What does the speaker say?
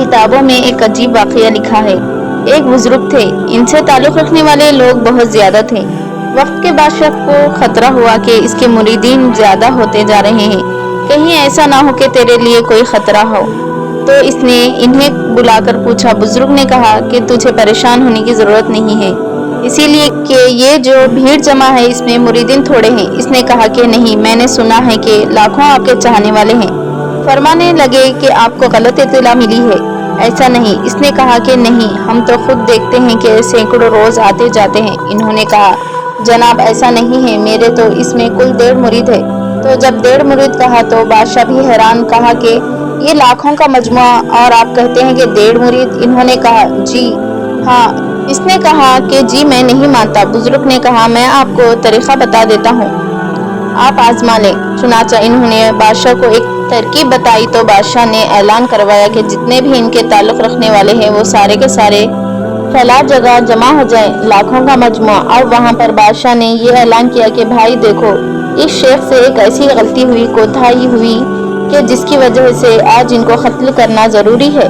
کتابوں میں ایک عجیب واقعہ لکھا ہے۔ ایک بزرگ تھے، ان سے تعلق رکھنے والے لوگ بہت زیادہ تھے۔ وقت کے بادشاہ کو خطرہ ہوا کہ اس کے مریدین زیادہ ہوتے جا رہے ہیں، کہیں ایسا نہ ہو کہ تیرے لیے کوئی خطرہ ہو۔ تو اس نے انہیں بلا کر پوچھا۔ بزرگ نے کہا کہ تجھے پریشان ہونے کی ضرورت نہیں ہے، اسی لیے کہ یہ جو بھیڑ جمع ہے اس میں مریدین تھوڑے ہیں۔ اس نے کہا کہ نہیں، میں نے سنا ہے کہ لاکھوں آپ کے چاہنے والے ہیں۔ فرمانے لگے کہ آپ کو غلط اطلاع ملی ہے، ایسا نہیں۔ اس نے کہا کہ نہیں، ہم تو خود دیکھتے ہیں کہ سینکڑوں روز آتے جاتے ہیں۔ انہوں نے کہا جناب ایسا نہیں ہے، میرے تو اس میں کل 1.5 مرید ہے۔ تو جب 1.5 مرید کہا تو بادشاہ بھی حیران، کہا کہ یہ لاکھوں کا مجموعہ اور آپ کہتے ہیں کہ 1.5 مرید؟ انہوں نے کہا جی ہاں۔ اس نے کہا کہ جی میں نہیں مانتا۔ بزرگ نے کہا میں آپ کو طریقہ بتا دیتا ہوں، آپ آزما لیں۔ چنانچہ انہوں نے بادشاہ کو ایک ترکیب بتائی تو بادشاہ نے اعلان کروایا کہ جتنے بھی ان کے تعلق رکھنے والے ہیں وہ سارے کے سارے فلاں جگہ جمع ہو جائیں، لاکھوں کا مجموعہ۔ اور وہاں پر بادشاہ نے یہ اعلان کیا کہ بھائی دیکھو، اس شیخ سے ایک ایسی غلطی ہوئی، کوتاہی ہوئی کہ جس کی وجہ سے آج ان کو قتل کرنا ضروری ہے۔